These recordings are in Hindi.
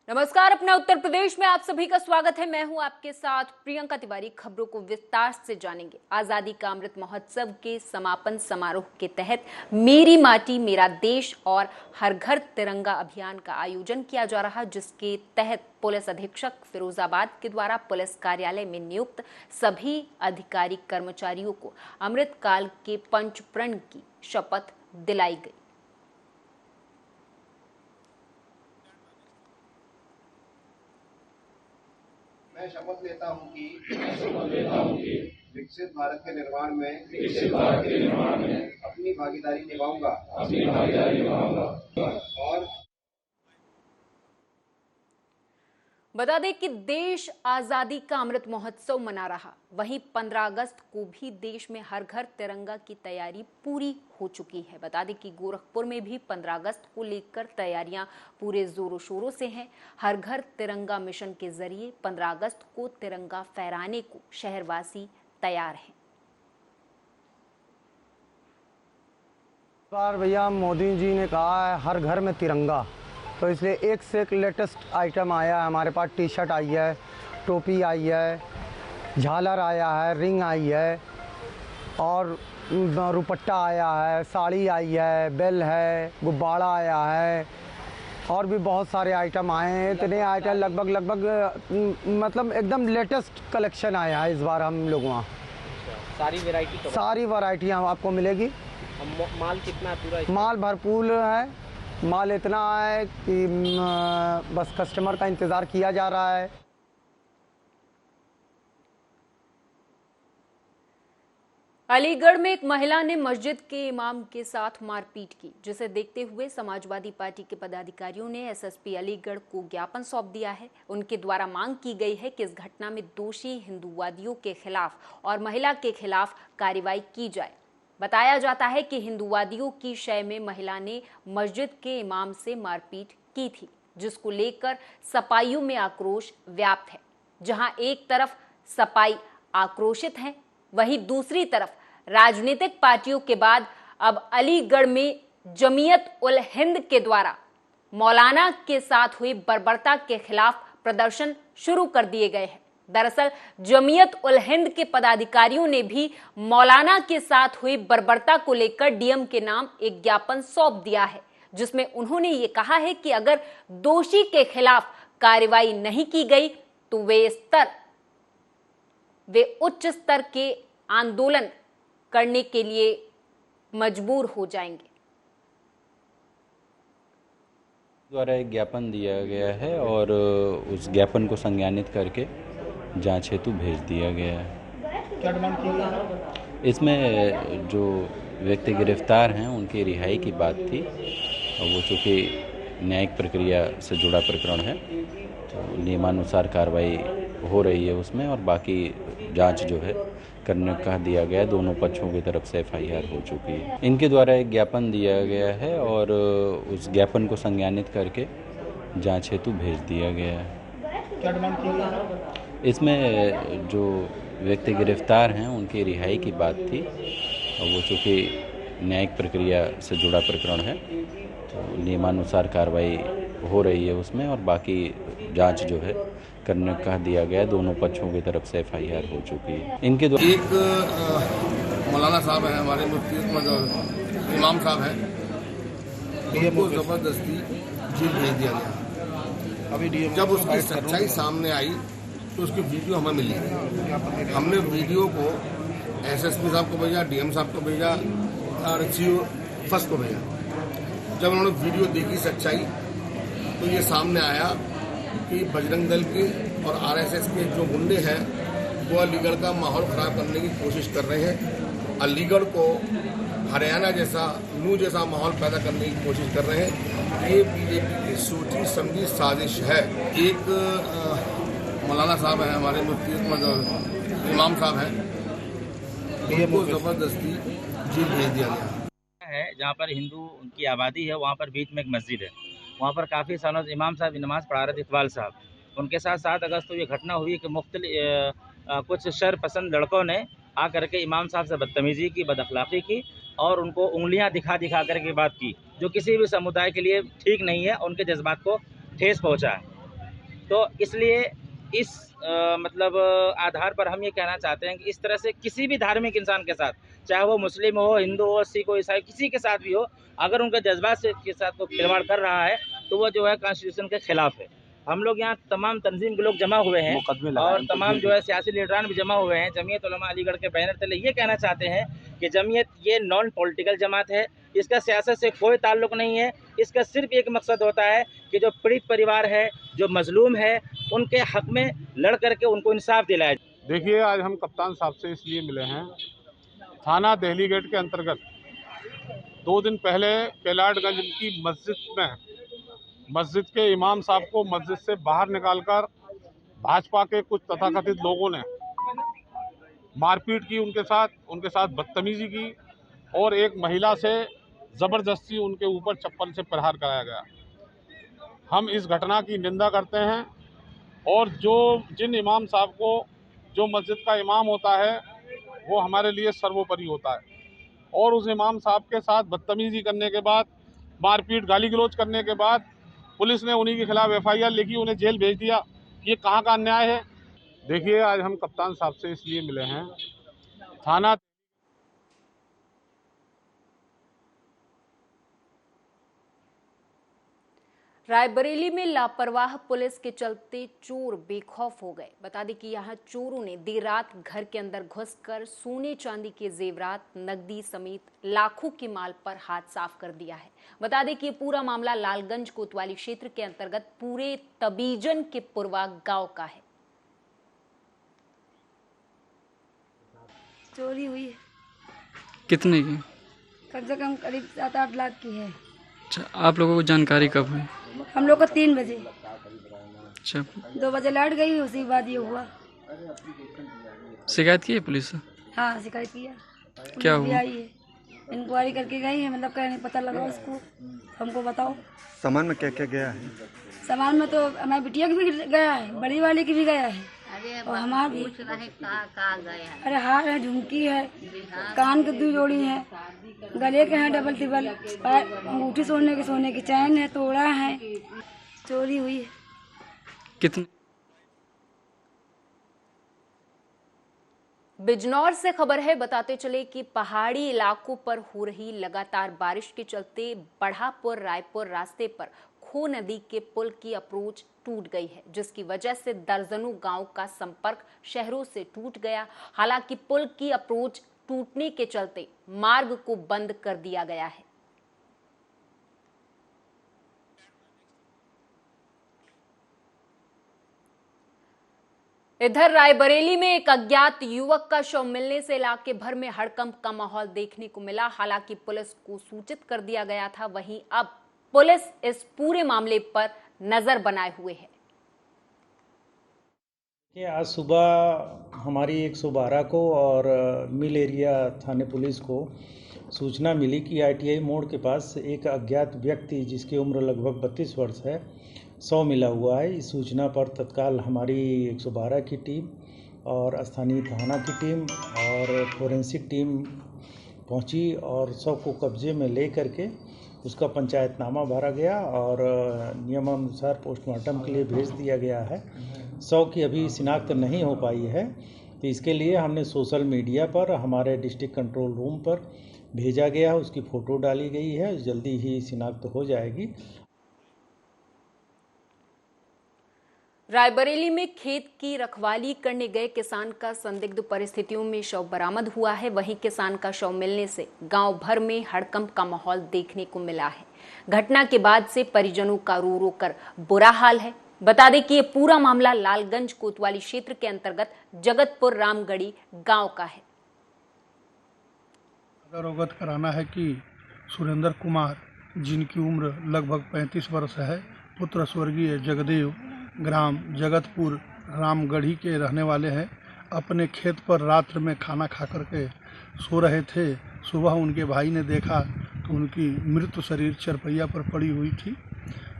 नमस्कार। अपना उत्तर प्रदेश में आप सभी का स्वागत है। मैं हूं आपके साथ प्रियंका तिवारी। खबरों को विस्तार से जानेंगे। आजादी का अमृत महोत्सव के समापन समारोह के तहत मेरी माटी मेरा देश और हर घर तिरंगा अभियान का आयोजन किया जा रहा, जिसके तहत पुलिस अधीक्षक फिरोजाबाद के द्वारा पुलिस कार्यालय में नियुक्त सभी अधिकारी कर्मचारियों को अमृत काल के पंच प्रण की शपथ दिलाई गई। मैं शपथ लेता हूं कि विकसित भारत के निर्माण में अपनी भागीदारी निभाऊंगा और बता दें कि देश आजादी का अमृत महोत्सव मना रहा, वहीं 15 अगस्त को भी देश में हर घर तिरंगा की तैयारी पूरी हो चुकी है। बता दें कि गोरखपुर में भी 15 अगस्त को लेकर तैयारियां पूरे जोरों शोरों से हैं। हर घर तिरंगा मिशन के जरिए 15 अगस्त को तिरंगा फहराने को शहरवासी तैयार हैं। इस बार भैया मोदी जी ने कहा है हर घर में तिरंगा, तो इसलिए एक से एक लेटेस्ट आइटम आया है। हमारे पास टी शर्ट आई है, टोपी आई है, झालर आया है, रिंग आई है और रुपट्टा आया है, साड़ी आई है, बेल है, गुब्बारा आया है और भी बहुत सारे आइटम आए हैं। इतने आइटम लगभग मतलब एकदम लेटेस्ट कलेक्शन आया है इस बार हम लोग वहाँ। सारी वैरायटियाँ आपको मिलेगी। माल कितना पूरा? माल भरपूर है। माल इतना है कि बस कस्टमर का इंतज़ार किया जा रहा है। अलीगढ़ में एक महिला ने मस्जिद के इमाम के साथ मारपीट की, जिसे देखते हुए समाजवादी पार्टी के पदाधिकारियों ने एसएसपी अलीगढ़ को ज्ञापन सौंप दिया है। उनके द्वारा मांग की गई है कि इस घटना में दोषी हिंदूवादियों के खिलाफ और महिला के खिलाफ कार्रवाई की जाए। बताया जाता है कि हिंदूवादियों की शय में महिला ने मस्जिद के इमाम से मारपीट की थी, जिसको लेकर सपाइयों में आक्रोश व्याप्त है। जहां एक तरफ सपाई आक्रोशित हैं, वहीं दूसरी तरफ राजनीतिक पार्टियों के बाद अब अलीगढ़ में जमीयत उल हिंद के द्वारा मौलाना के साथ हुई बर्बरता के खिलाफ प्रदर्शन शुरू कर दिए गए हैं। दरअसल जमीयत उल हिंद के पदाधिकारियों ने भी मौलाना के साथ हुई बर्बरता को लेकर डीएम के नाम एक ज्ञापन सौंप दिया है, जिसमें उन्होंने ये कहा है कि अगर दोषी के खिलाफ कार्रवाई नहीं की गई तो वे उच्च स्तर के आंदोलन करने के लिए मजबूर हो जाएंगे। द्वारा एक ज्ञापन दिया गया है और उस ज्ञापन को संज्ञानित करके जांच हेतु भेज दिया गया है। क्या डिमांड की? इसमें जो व्यक्ति गिरफ्तार हैं उनकी रिहाई की बात थी और वो चूँकि न्यायिक प्रक्रिया से जुड़ा प्रकरण है तो नियमानुसार कार्रवाई हो रही है उसमें, और बाकी जांच जो है करने का दिया गया है। दोनों पक्षों की तरफ से एफआईआर हो चुकी है। इनके द्वारा एक ज्ञापन दिया गया है और उस ज्ञापन को संज्ञानित करके जांच हेतु भेज दिया गया है। क्या डिमांड की? इसमें जो व्यक्ति गिरफ्तार हैं उनकी रिहाई की बात थी और वो चूँकि न्यायिक प्रक्रिया से जुड़ा प्रकरण है तो नियमानुसार कार्रवाई हो रही है उसमें, और बाकी जांच जो है करने का दिया गया है। दोनों पक्षों की तरफ से एफआईआर हो चुकी है। इनके द्वारा एक मौलाना साहब हैं, हमारे मुफ्ती इमाम साहब हैं, उनको ज़बरदस्ती जेल भेज दिया गया। अभी जब उसकी सच्चाई सामने आई तो उसकी वीडियो हमें मिली। हमने वीडियो को एसएसपी साहब को भेजा, डीएम साहब को भेजा और सीओ फर्स्ट को भेजा। जब उन्होंने वीडियो देखी सच्चाई तो ये सामने आया कि बजरंग दल के और आरएसएस के जो गुंडे हैं वो अलीगढ़ का माहौल ख़राब करने की कोशिश कर रहे हैं। अलीगढ़ को हरियाणा जैसा लू जैसा माहौल पैदा करने की कोशिश कर रहे हैं। ये बीजेपी की सोची समझी साजिश है। एक मौलाना साहब हैं, हमारे मुफ्ती इमाम साहब हैं, उनको ज़बरदस्ती जेल भेज दिया गया है। जहाँ पर हिंदू उनकी आबादी है, वहाँ पर बीच में एक मस्जिद है। वहाँ पर काफ़ी सालों से इमाम साहब नमाज़ पढ़ा रहे थे, इकबाल साहब। उनके साथ 7 अगस्त को ये घटना हुई कि कुछ शर पसंद लड़कों ने आकर के इमाम साहब से बदतमीज़ी की, बदअखलाक़ी की और उनको उंगलियां दिखा दिखा करके बात की, जो किसी भी समुदाय के लिए ठीक नहीं है। उनके जज्बात को ठेस पहुंचा है। तो इसलिए इस मतलब आधार पर हम ये कहना चाहते हैं कि इस तरह से किसी भी धार्मिक इंसान के साथ, चाहे वो मुस्लिम हो, हिंदू हो, सिख हो, ईसाई, किसी के साथ भी हो, अगर उनके जज्बात से के साथ कोई खिलवाड़ कर रहा है तो वो जो है कॉन्स्टिट्यूशन के खिलाफ है। हम लोग यहाँ तमाम तंजीम के लोग जमा हुए हैं और तमाम जो है सियासी लीडरान भी जमा हुए हैं। जमीयत उलमा अलीगढ़ के बैनर तले ये कहना चाहते हैं कि जमीयत ये नॉन पॉलिटिकल जमात है, इसका सियासत से कोई ताल्लुक नहीं है। इसका सिर्फ एक मकसद होता है कि जो पीड़ित परिवार है, जो मजलूम है, उनके हक में लड़ करके उनको इंसाफ दिलाया जाए। देखिए, आज हम कप्तान साहब से इसलिए मिले हैं, थाना देहली गेट के अंतर्गत 2 दिन पहले केलाडगंज की मस्जिद के इमाम साहब को मस्जिद से बाहर निकालकर भाजपा के कुछ तथाकथित लोगों ने मारपीट की, उनके साथ बदतमीजी की और एक महिला से ज़बरदस्ती उनके ऊपर चप्पल से प्रहार कराया गया। हम इस घटना की निंदा करते हैं और जिन इमाम साहब को, जो मस्जिद का इमाम होता है, वो हमारे लिए सर्वोपरि होता है, और उस इमाम साहब के साथ बदतमीजी करने के बाद, मारपीट गाली गलौज करने के बाद पुलिस ने उन्हीं के खिलाफ FIR लिखी, उन्हें जेल भेज दिया। ये कहाँ का अन्याय है? देखिए, आज हम कप्तान साहब से इसलिए मिले हैं, थाना रायबरेली में लापरवाह पुलिस के चलते चोर बेखौफ हो गए। बता दें कि यहां चोरों ने देर रात घर के अंदर घुसकर सोने चांदी के जेवरात, नकदी समेत लाखों के माल पर हाथ साफ कर दिया है। बता दें कि ये पूरा मामला लालगंज कोतवाली क्षेत्र के अंतर्गत पूरे तबीजन के पुरवा गांव का है। चोरी हुई है। कितने की? कम से कम करीब 7-8 लाख की है। अच्छा, आप लोगों को जानकारी कब हुई? हम लोग को 3 बजे। अच्छा, 2 बजे लाइट गई, उसी बाद ये हुआ। शिकायत की है पुलिस से? हाँ, शिकायत किया। क्या हुआ? आई है, इंक्वायरी करके गई है, मतलब क्या नहीं पता लगा उसको। हमको बताओ सामान में क्या क्या गया है? सामान में तो हमारी बिटिया की भी गया है, बड़ी वाले की भी गया है और हमारा भी। अरे हार है, झुमकी है, कान के 2 जोड़ी है, गले के हैं डबल टिबल, अंगूठी सोने की चैन है, तोड़ा है। चोरी हुई है। कितने? बिजनौर से खबर है। बताते चले कि पहाड़ी इलाकों पर हो रही लगातार बारिश के चलते बढ़ापुर रायपुर रास्ते पर खो नदी के पुल की अप्रोच टूट गई है, जिसकी वजह से दर्जनों गांव का संपर्क शहरों से टूट गया। हालांकि पुल की अप्रोच टूटने के चलते मार्ग को बंद कर दिया गया है। इधर रायबरेली में एक अज्ञात युवक का शव मिलने से इलाके भर में हड़कंप का माहौल देखने को मिला। हालांकि पुलिस को सूचित कर दिया गया था, वहीं अब पुलिस इस पूरे मामले पर नजर बनाए हुए है। आज सुबह हमारी 112 को और मिल एरिया थाने पुलिस को सूचना मिली कि ITI मोड़ के पास एक अज्ञात व्यक्ति जिसकी उम्र लगभग 32 वर्ष है, शव मिला हुआ है। इस सूचना पर तत्काल हमारी 112 की टीम और स्थानीय थाना की टीम और फोरेंसिक टीम पहुंची और शव को कब्जे में ले करके उसका पंचायतनामा भरा गया और नियमानुसार पोस्टमार्टम के लिए भेज दिया गया है। शव की अभी शिनाख्त नहीं हो पाई है, तो इसके लिए हमने सोशल मीडिया पर हमारे डिस्ट्रिक्ट कंट्रोल रूम पर भेजा गया है, उसकी फ़ोटो डाली गई है, जल्दी ही शिनाख्त हो जाएगी। रायबरेली में खेत की रखवाली करने गए किसान का संदिग्ध परिस्थितियों में शव बरामद हुआ है। वहीं किसान का शव मिलने से गांव भर में हड़कंप का माहौल देखने को मिला है। घटना के बाद से परिजनों का रो रो कर बुरा हाल है। बता दें कि ये पूरा मामला लालगंज कोतवाली क्षेत्र के अंतर्गत जगतपुर रामगढ़ी गांव का है। अवगत कराना है कि सुरेंद्र कुमार, जिनकी उम्र लगभग 35 वर्ष है, पुत्र स्वर्गीय जगदेव, ग्राम जगतपुर रामगढ़ी के रहने वाले हैं, अपने खेत पर रात्र में खाना खा करके सो रहे थे। सुबह उनके भाई ने देखा तो उनकी मृत शरीर चरपैया पर पड़ी हुई थी।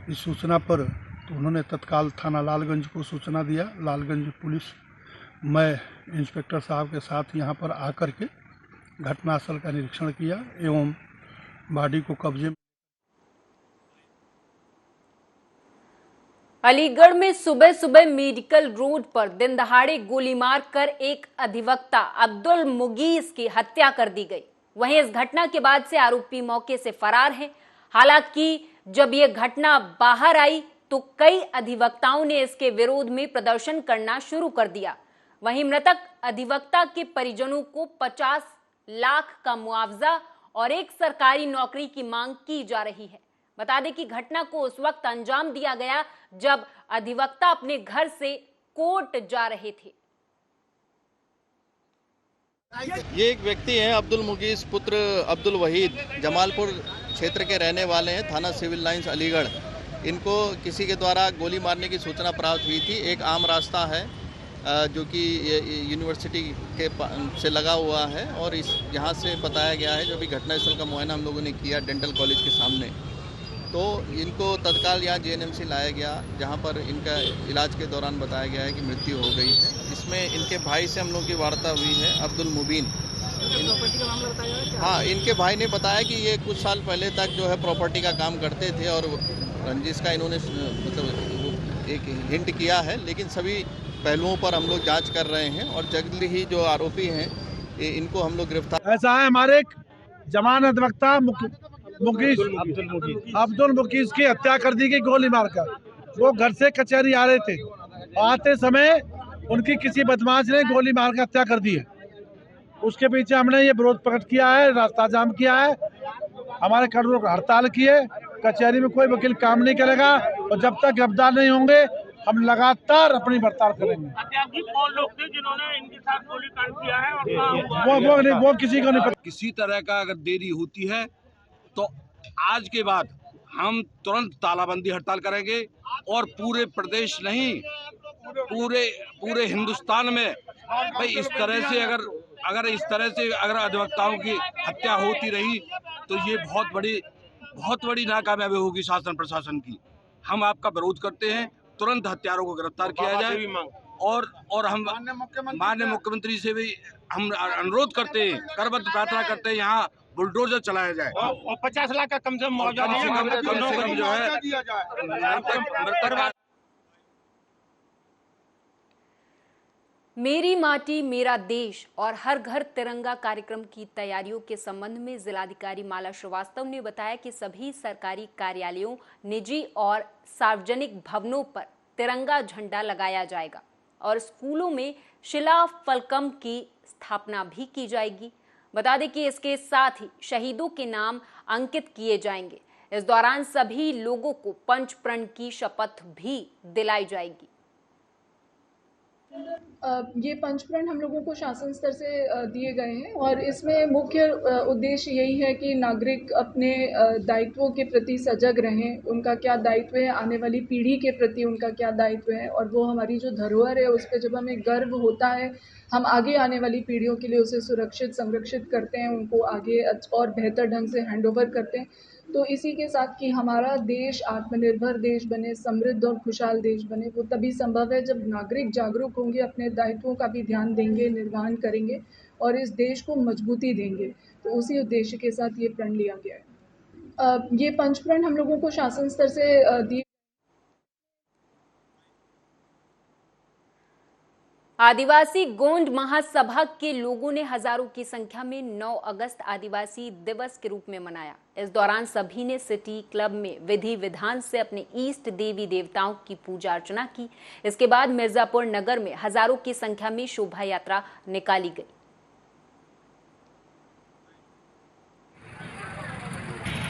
इस सूचना पर तो उन्होंने तत्काल थाना लालगंज को सूचना दिया। लालगंज पुलिस, मैं इंस्पेक्टर साहब के साथ यहाँ पर आकर के घटनास्थल का निरीक्षण किया एवं बॉडी को कब्जे में। अलीगढ़ में सुबह सुबह मेडिकल रोड पर दिन दहाड़े गोली मारकर एक अधिवक्ता अब्दुल मुगीस की हत्या कर दी गई। वहीं इस घटना के बाद से आरोपी मौके से फरार हैं। हालांकि जब यह घटना बाहर आई तो कई अधिवक्ताओं ने इसके विरोध में प्रदर्शन करना शुरू कर दिया। वहीं मृतक अधिवक्ता के परिजनों को 50 लाख का मुआवजा और एक सरकारी नौकरी की मांग की जा रही है। बता दें कि घटना को उस वक्त अंजाम दिया गया जब अधिवक्ता अपने घर से कोर्ट जा रहे थे। ये एक व्यक्ति हैं अब्दुल मुगीस पुत्र अब्दुल वहीद, जमालपुर क्षेत्र के रहने वाले हैं, थाना सिविल लाइंस अलीगढ़। इनको किसी के द्वारा गोली मारने की सूचना प्राप्त हुई थी। एक आम रास्ता है जो कि यूनिवर्सिटी के से लगा हुआ है और यहाँ से बताया गया है, जो भी घटनास्थल का मुआयना हम लोगों ने किया डेंटल कॉलेज के सामने, तो इनको तत्काल यहाँ जेएनएमसी लाया गया, जहाँ पर इनका इलाज के दौरान बताया गया है कि मृत्यु हो गई है। इसमें इनके भाई से हम लोग की वार्ता हुई है, अब्दुल मुबीन। हाँ, इनके भाई ने बताया कि ये कुछ साल पहले तक जो है प्रॉपर्टी का काम करते थे और रंजिश का इन्होंने मतलब एक हिंट किया है, लेकिन सभी पहलुओं पर हम लोग जांच कर रहे हैं और जल्द ही जो आरोपी हैं इनको हम लोग गिरफ्तार। ऐसा है, हमारे एक जमानत अधिवक्ता अब्दुल मुगीस की हत्या कर दी गई गोली मारकर। वो घर से कचहरी आ रहे थे, आते समय उनकी किसी बदमाश ने गोली मारकर हत्या कर दी है। उसके पीछे हमने ये विरोध प्रकट किया है, रास्ता जाम किया है, हमारे कर्मियों को हड़ताल की है। कचहरी में कोई वकील काम नहीं करेगा और जब तक गिरफ्तार नहीं होंगे हम लगातार अपनी हड़ताल करेंगे। कौन लोग थे जिन्होंने इनके साथ गोलीकांड किया है और वो किसी को नहीं पता। किसी तरह का अगर देरी होती है तो आज के बाद हम तुरंत तालाबंदी हड़ताल करेंगे और पूरे प्रदेश नहीं पूरे हिंदुस्तान में भाई इस तरह से अगर अधिवक्ताओं की हत्या होती रही तो ये बहुत बड़ी नाकामयाबी होगी शासन प्रशासन की। हम आपका विरोध करते हैं, तुरंत हत्यारों को गिरफ्तार किया जाए और हम माननीय मुख्यमंत्री से भी हम अनुरोध करते हैं, करबद्ध प्रार्थना करते हैं, यहाँ बुलडोजर चलाया जाए और 50 लाख का कम से कम जो है। मेरी माटी मेरा देश और हर घर तिरंगा कार्यक्रम की तैयारियों के संबंध में जिलाधिकारी माला श्रीवास्तव ने बताया कि सभी सरकारी कार्यालयों, निजी और सार्वजनिक भवनों पर तिरंगा झंडा लगाया जाएगा और स्कूलों में शिला फलकम की स्थापना भी की जाएगी। बता दें कि इसके साथ ही शहीदों के नाम अंकित किए जाएंगे। इस दौरान सभी लोगों को पंच प्रण की शपथ भी दिलाई जाएगी। ये पंचप्रण हम लोगों को शासन स्तर से दिए गए हैं और इसमें मुख्य उद्देश्य यही है कि नागरिक अपने दायित्वों के प्रति सजग रहें, उनका क्या दायित्व है, आने वाली पीढ़ी के प्रति उनका क्या दायित्व है और वो हमारी जो धरोहर है उस पर जब हमें गर्व होता है, हम आगे आने वाली पीढ़ियों के लिए उसे सुरक्षित संरक्षित करते हैं, उनको आगे और बेहतर ढंग से हैंडओवर करते हैं। तो इसी के साथ कि हमारा देश आत्मनिर्भर देश बने, समृद्ध और खुशहाल देश बने, वो तभी संभव है जब नागरिक जागरूक होंगे, अपने दायित्वों का भी ध्यान देंगे, निर्वहन करेंगे और इस देश को मजबूती देंगे। तो उसी उद्देश्य के साथ ये प्रण लिया गया है। ये पंचप्रण हम लोगों को शासन स्तर से दिए। आदिवासी गोंड महासभा के लोगों ने हजारों की संख्या में 9 अगस्त आदिवासी दिवस के रूप में मनाया। इस दौरान सभी ने सिटी क्लब में विधि विधान से अपने ईष्ट देवी देवताओं की पूजा अर्चना की। इसके बाद मिर्जापुर नगर में हजारों की संख्या में शोभा यात्रा निकाली गई।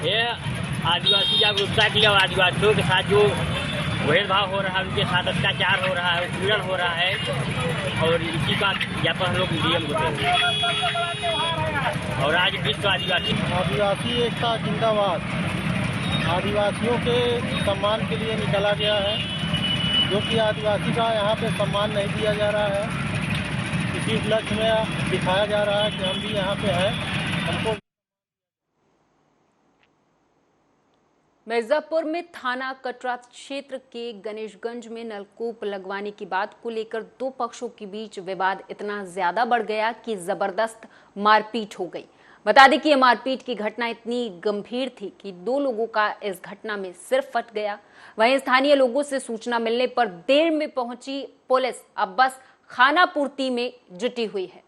ये आदिवासी जागरूकता के लिए आदिवासियों के साथ जो भेदभाव हो रहा है, उनके साथ अत्याचार हो रहा है, उत्पीड़न हो रहा है और इसी का ज्ञापन हम लोग डीएम होते हैं। और आज विश्व आदिवासी एकता जिंदाबाद आदिवासियों के सम्मान के लिए निकाला गया है, जो कि आदिवासी का यहाँ पे सम्मान नहीं दिया जा रहा है। इसी उपलक्ष्य में दिखाया जा रहा है कि हम भी यहाँ पे हैं, हमको। मिर्जापुर में थाना कटरा क्षेत्र के गणेशगंज में नलकूप लगवाने की बात को लेकर दो पक्षों के बीच विवाद इतना ज्यादा बढ़ गया कि जबरदस्त मारपीट हो गई। बता दें कि यह मारपीट की घटना इतनी गंभीर थी कि 2 लोगों का इस घटना में सिर फट गया। वहीं स्थानीय लोगों से सूचना मिलने पर देर में पहुंची पुलिस अब बस खानापूर्ति में जुटी हुई है।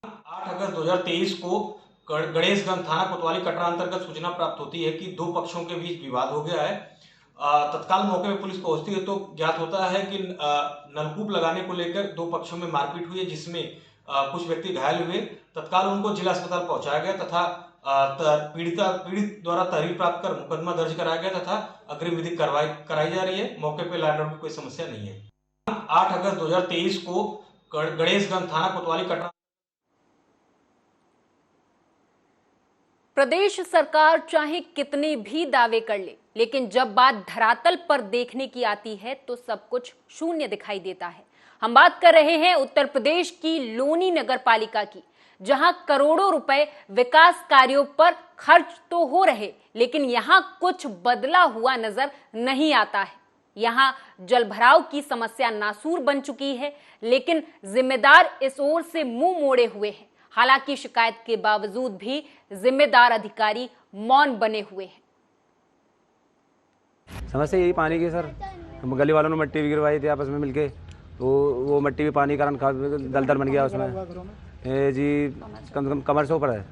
8 अगस्त 2023 को गणेशगंज थाना कोतवाली कटरा अंतर्गत सूचना प्राप्त होती है कि 2 पक्षों के बीच विवाद हो गया है। तत्काल मौके पर पुलिस पहुंचती है तो ज्ञात होता है कि नलकूप लगाने को लेकर 2 पक्षों में मारपीट हुई है, जिसमें कुछ व्यक्ति घायल हुए। तत्काल उनको जिला अस्पताल पहुंचाया गया तथा पीड़ित द्वारा तहरीर प्राप्त कर मुकदमा दर्ज कराया गया तथा अग्रिम विधिक कार्रवाई कराई जा रही है। मौके पर लॉ एंड ऑर्डर की कोई समस्या नहीं है। 8 अगस्त 2023 को गणेशगंज थाना कोतवाली कटरा। प्रदेश सरकार चाहे कितने भी दावे कर ले, लेकिन जब बात धरातल पर देखने की आती है तो सब कुछ शून्य दिखाई देता है। हम बात कर रहे हैं उत्तर प्रदेश की लोनी नगर पालिका की, जहां करोड़ों रुपए विकास कार्यों पर खर्च तो हो रहे, लेकिन यहां कुछ बदला हुआ नजर नहीं आता है। यहां जलभराव की समस्या नासूर बन चुकी है, लेकिन जिम्मेदार इस ओर से मुंह मोड़े हुए हैं। हालांकि शिकायत के बावजूद भी जिम्मेदार अधिकारी मौन बने हुए हैं। समस्या यही पानी की सर, गली वालों ने मिट्टी भी गिरवाई थी आपस में मिलके, तो वो मिट्टी भी पानी कारण दलदल बन गया उसमें जी, कम से कम कमर से ऊपर है।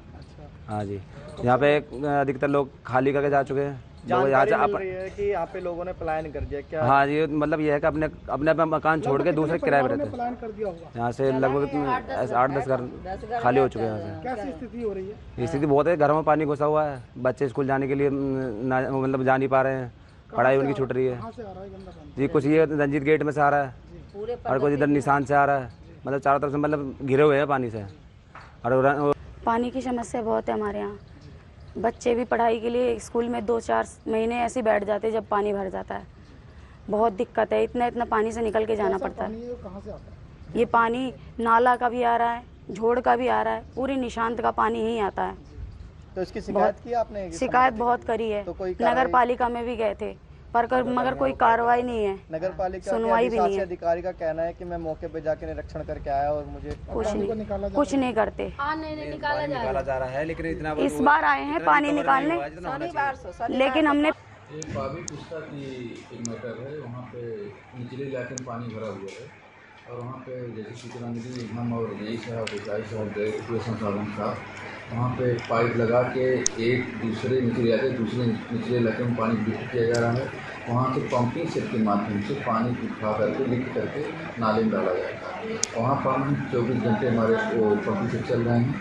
हाँ जी, यहाँ पे अधिकतर लोग खाली करके जा चुके हैं। जानकारी मिल रही है कि यहाँ पे लोगों ने पलायन कर दिया क्या? हाँ जी, मतलब ये है कि अपने मकान छोड़ के दूसरे किराए पर रहते हैं। यहाँ से लगभग 8-10 घर खाली हो चुके हैं। यहाँ से कैसी स्थिति हो रही है? स्थिति बहुत है, घरों में पानी घुसा हुआ है, बच्चे स्कूल जाने के लिए मतलब जा नहीं पा रहे हैं, पढ़ाई उनकी छूट रही है जी। कुछ ये रंजीत गेट में से आ रहा है और कुछ इधर निशान से आ रहा है, मतलब चारों तरफ से मतलब घिरे हुए हैं पानी से। और पानी की समस्या बहुत है हमारे यहाँ। बच्चे भी पढ़ाई के लिए स्कूल में 2-4 महीने ऐसे बैठ जाते हैं जब पानी भर जाता है। बहुत दिक्कत है, इतना पानी से निकल के जाना पड़ता है। कहाँ से आता है? ये पानी नाला का भी आ रहा है, झोड़ का भी आ रहा है, पूरी निशांत का पानी ही आता है। तो इसकी शिकायत की आपने? शिकायत बहुत करी है, नगर पालिका में भी गए थे मगर कोई कार्रवाई नहीं है। नगर पालिका सुनवाई भी नहीं है। अधिकारी का कहना है कि मैं मौके पे जाके निरीक्षण करके आया और मुझे कुछ नहीं करते। निकाला जा रहा है, लेकिन इतना इस बार आए हैं पानी निकालने, लेकिन हमने पावी पुस्ता की एक मैटर है। वहाँ पे निचले इलाके में पानी भरा हुआ है और वहाँ पे जैसे सूचना मिली, हम और यही साहब ऊंचाई साहब गए संसाधन साहब, वहाँ पे पाइप लगा के एक दूसरे निचले इलाके में पानी वितरित किया जा रहा है। वहाँ से पंपिंग सेट के माध्यम से पानी उठा करके लिफ्ट करके नाले में डाला जाता है। वहाँ पानी 24 घंटे हमारे पंपिंग सेट चल रहे हैं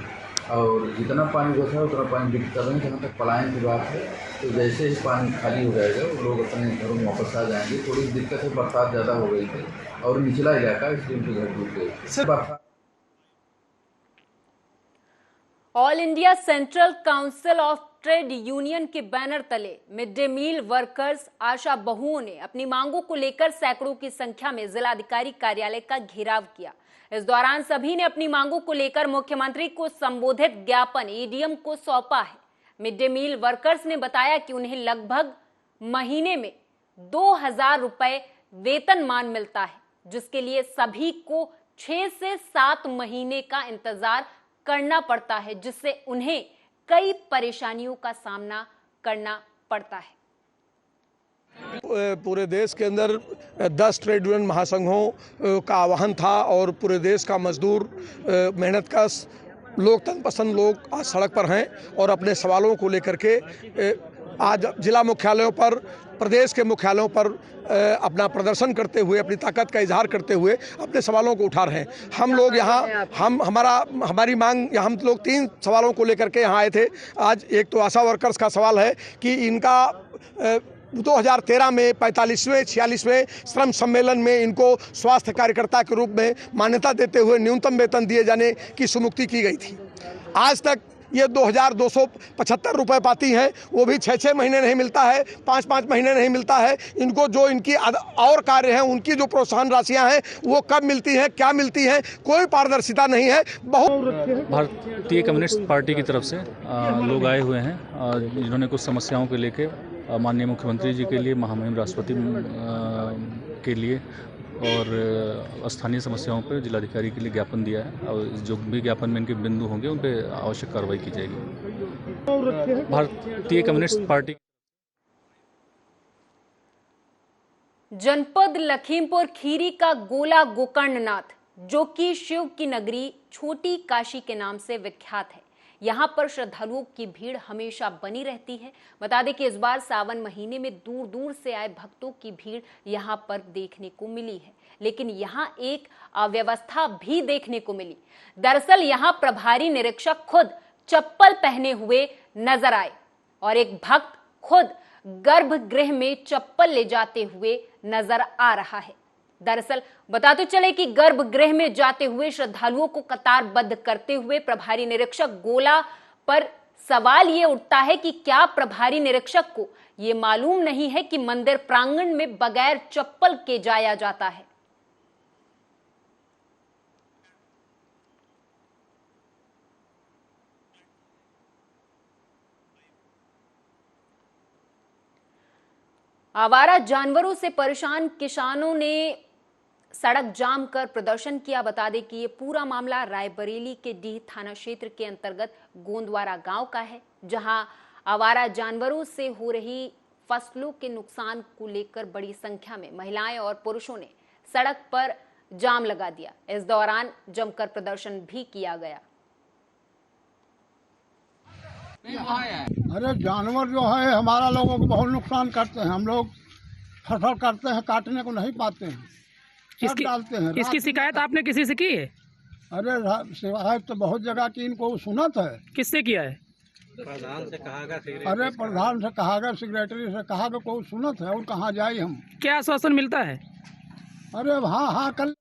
और जितना पानी बचा है उतना पानी वितरित कर रहे हैं। जहाँ तक पलायन की बात है तो जैसे ही पानी खाली हो जाएगा वो लोग अपने घरों में वापस आ जाएंगे। थोड़ी दिक्कत है, बरसात ज़्यादा हो गई थी और निचला इलाका इसलिए उनके घर डूब गए। All India central council of trade union के बैनर तले मिड डे मील वर्कर्स आशा बहुओं ने अपनी मांगों को लेकर सैकड़ों की संख्या में जिलाधिकारी कार्यालय का घेराव किया। इस दौरान सभी ने अपनी मांगों को लेकर मुख्यमंत्री को संबोधित ज्ञापन एडीएम को सौंपा है। मिड डे मील वर्कर्स ने बताया कि उन्हें लगभग महीने में 2000 रुपए वेतनमान मिलता है, जिसके लिए सभी को 6 से 7 महीने का इंतजार करना पड़ता है, जिससे उन्हें कई परेशानियों का सामना करना पड़ता है। पूरे देश के अंदर 10 ट्रेड यूनियन महासंघों का आह्वान था और पूरे देश का मजदूर मेहनतकश लोकतंत्र पसंद लोग आज सड़क पर हैं और अपने सवालों को लेकर के आज जिला मुख्यालयों पर, प्रदेश के मुख्यालयों पर अपना प्रदर्शन करते हुए, अपनी ताकत का इजहार करते हुए अपने सवालों को उठा रहे हैं। हम लोग यहाँ हमारी मांग, हम लोग 3 सवालों को लेकर के यहाँ आए थे। आज एक तो आशा वर्कर्स का सवाल है कि इनका 2013 में 45वें 46वें श्रम सम्मेलन में इनको स्वास्थ्य कार्यकर्ता के रूप में मान्यता देते हुए न्यूनतम वेतन दिए जाने की सुमुक्ति की गई थी। आज तक ये 2275 रुपये पाती हैं, वो भी 6-6 महीने नहीं मिलता है, 5-5 महीने नहीं मिलता है। इनको जो इनकी और कार्य हैं, उनकी जो प्रोत्साहन राशियां हैं वो कब मिलती हैं, क्या मिलती हैं, कोई पारदर्शिता नहीं है। भारतीय कम्युनिस्ट पार्टी की तरफ से लोग आए हुए हैं जिन्होंने कुछ समस्याओं को लेकर माननीय मुख्यमंत्री जी के लिए, महामहिम राष्ट्रपति के लिए और स्थानीय समस्याओं पर जिलाधिकारी के लिए ज्ञापन दिया है और जो भी ज्ञापन में इनके बिंदु होंगे उन पर आवश्यक कार्रवाई की जाएगी। भारतीय कम्युनिस्ट पार्टी जनपद लखीमपुर खीरी का गोला गोकर्णनाथ, जो कि शिव की नगरी छोटी काशी के नाम से विख्यात है, यहाँ पर श्रद्धालुओं की भीड़ हमेशा बनी रहती है। बता दें कि इस बार सावन महीने में दूर दूर से आए भक्तों की भीड़ यहाँ पर देखने को मिली है, लेकिन यहाँ एक अव्यवस्था भी देखने को मिली। दरअसल यहाँ प्रभारी निरीक्षक खुद चप्पल पहने हुए नजर आए और एक भक्त खुद गर्भगृह में चप्पल ले जाते हुए नजर आ रहा है। दरअसल बताते चले कि गर्भगृह में जाते हुए श्रद्धालुओं को कतारबद्ध करते हुए प्रभारी निरीक्षक गोला पर सवाल ये उठता है कि क्या प्रभारी निरीक्षक को ये मालूम नहीं है कि मंदिर प्रांगण में बगैर चप्पल के जाया जाता है। आवारा जानवरों से परेशान किसानों ने सड़क जाम कर प्रदर्शन किया। बता दें कि ये पूरा मामला रायबरेली के डीह थाना क्षेत्र के अंतर्गत गोंदवारा गांव का है, जहां आवारा जानवरों से हो रही फसलों के नुकसान को लेकर बड़ी संख्या में महिलाएं और पुरुषों ने सड़क पर जाम लगा दिया। इस दौरान जमकर प्रदर्शन भी किया गया। अरे जानवर जो है हमारा लोगों को बहुत नुकसान करते हैं। हम लोग फसल करते हैं, काटने को नहीं पाते हैं, डालते हैं। इसकी शिकायत आपने किसी से की है? अरे शिकायत तो बहुत जगह की, इनको सुना था। किससे किया है? प्रधान से कहा गया, अरे प्रधान से कहा गया, सेक्रेटरी से कहा गया, कोई सुना था। और कहाँ जाए हम? क्या आश्वासन मिलता है? अरे हाँ कल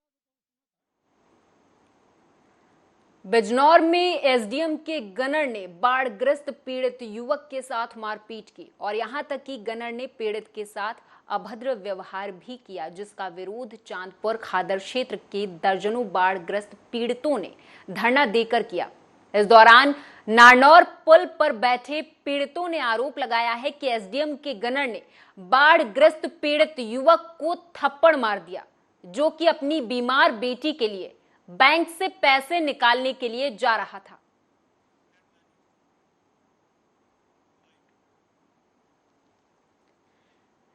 बिजनौर में एसडीएम के गनर ने बाढ़ग्रस्त पीड़ित युवक के साथ मारपीट की और यहां तक कि गनर ने पीड़ित के साथ अभद्र व्यवहार भी किया, जिसका विरोध चांदपुर खादर क्षेत्र के दर्जनों बाढ़ग्रस्त पीड़ितों ने धरना देकर किया। इस दौरान नारनौर पुल पर बैठे पीड़ितों ने आरोप लगाया है कि एसडीएम के गनर ने बाढ़ग्रस्त पीड़ित युवक को थप्पड़ मार दिया, जो कि अपनी बीमार बेटी के लिए बैंक से पैसे निकालने के लिए जा रहा था।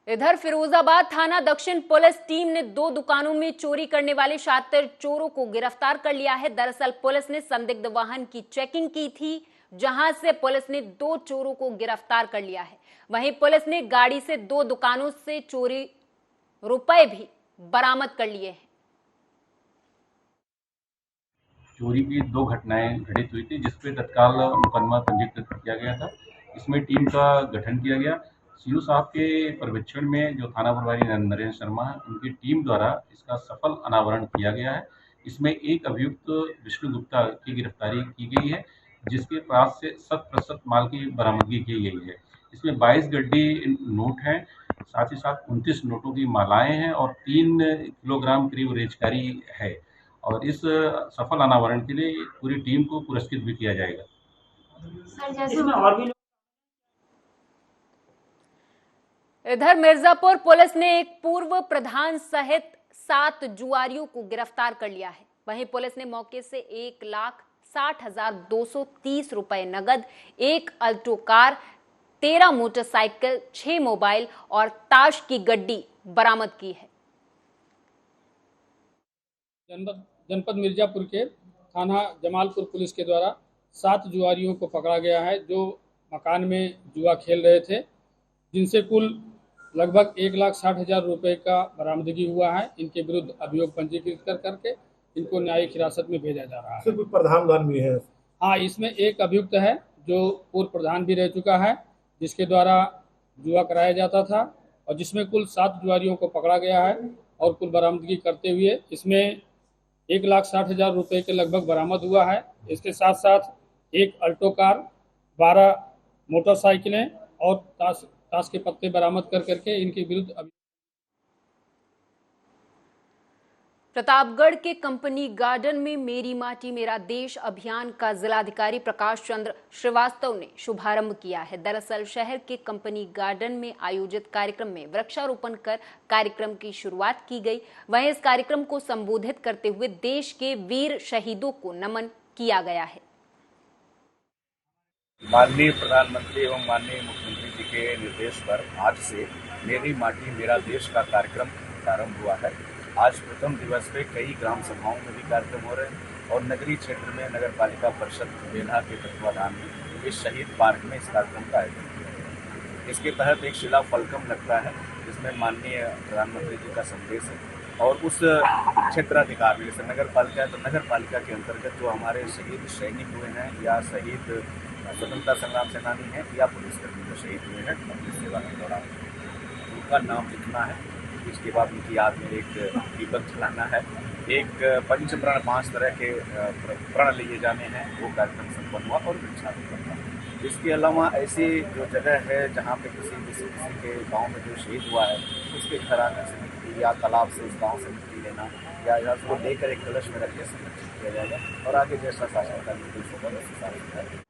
इधर फिरोजाबाद थाना दक्षिण पुलिस टीम ने 2 दुकानों में चोरी करने वाले शातिर चोरों को गिरफ्तार कर लिया है। दरअसल पुलिस ने संदिग्ध वाहन की चेकिंग की थी, जहां से पुलिस ने 2 चोरों को गिरफ्तार कर लिया है। वहीं पुलिस ने गाड़ी से 2 दुकानों से चोरी रुपए भी बरामद कर लिए हैं। चोरी की 2 घटनाएं घटित हुई थी, जिसपे तत्काल मुकदमा पंजीकृत किया गया था। इसमें टीम का गठन किया गया। सीओ साहब के पर्यवेक्षण में जो थाना प्रभारी नरेंद्र शर्मा है, उनकी टीम द्वारा इसका सफल अनावरण किया गया है। इसमें एक अभियुक्त विष्णु गुप्ता की गिरफ्तारी की गई है, जिसके पास से 100% माल की बरामदगी की गई है। इसमें 22 गड्डी नोट हैं, साथ ही साथ 29 नोटों की मालाएं हैं और 3 किलोग्राम करीब रेजकारी है। और इस सफल अनावरण के लिए पूरी टीम को पुरस्कृत भी किया जाएगा। इधर मिर्जापुर पुलिस ने एक पूर्व प्रधान सहित 7 जुआरियों को गिरफ्तार कर लिया है। वहीं पुलिस ने मौके से 1,60,230 रुपए नगद, 1 अल्टो कार, 13 मोटरसाइकिल, 6 मोबाइल और ताश की गड्डी बरामद की है। जनपद मिर्जापुर के थाना जमालपुर पुलिस के द्वारा 7 जुआरियों को पकड़ा गया है, जो मकान में जुआ खेल रहे थे, जिनसे कुल लगभग 1,60,000 रुपए का बरामदगी हुआ है। इनके विरुद्ध अभियोग पंजीकृत करके इनको न्यायिक हिरासत में भेजा जा रहा है। प्रधान भी है। हाँ, इसमें एक अभियुक्त है जो पूर्व प्रधान भी रह चुका है, जिसके द्वारा जुआ कराया जाता था, और जिसमें कुल 7 जुआरियों को पकड़ा गया है और कुल बरामदगी करते हुए इसमें 1,60,000 रुपए के लगभग बरामद हुआ है। इसके साथ साथ 1 अल्टो कार, 12 मोटरसाइकिलें और ताश के पत्ते बरामद करके इनके विरुद्ध प्रतापगढ़ के कंपनी गार्डन में मेरी माटी मेरा देश अभियान का जिलाधिकारी प्रकाश चंद्र श्रीवास्तव ने शुभारंभ किया है। दरअसल शहर के कंपनी गार्डन में आयोजित कार्यक्रम में वृक्षारोपण कर कार्यक्रम की शुरुआत की गई। वहीं इस कार्यक्रम को संबोधित करते हुए देश के वीर शहीदों को नमन किया गया है। माननीय प्रधानमंत्री एवं माननीय मुख्यमंत्री जी के निर्देश पर आज से मेरी माटी मेरा देश का कार्यक्रम प्रारंभ हुआ है। आज प्रथम दिवस पे कई ग्राम सभाओं में भी कार्यक्रम हो रहे हैं और नगरीय क्षेत्र में नगर पालिका परिषद बेल्हा के तत्वाधान में इस शहीद पार्क में इस कार्यक्रम का आयोजन किया गया। इसके तहत एक शिला फलकम लगता है जिसमें माननीय प्रधानमंत्री जी का संदेश है और उस क्षेत्राधिकार में जैसे नगर पालिका है तो नगर पालिका के अंतर्गत जो हमारे शहीद सैनिक हुए हैं या शहीद स्वतंत्रता संग्राम सेनानी हैं या पुलिसकर्मी जो शहीद हुए हैं अपनी सेवा के दौरान उनका नाम लिखना है। इसके बाद उनकी याद में एक दीपक जलाना है, एक पंच प्रण 5 तरह के प्रण लिए जाने हैं, वो कार्यक्रम संपन्न हुआ और वृक्षारोपण हुआ। इसके अलावा ऐसी जो जगह है जहाँ पे किसी के गांव में जो शहीद हुआ है उसके घर आने से मिट्टी या तालाब से उस गाँव से मिट्टी लेना या उसको लेकर एक कलश में रख के संरक्षित किया जाएगा और आगे जैसा शासन का निर्देश होगा वैसे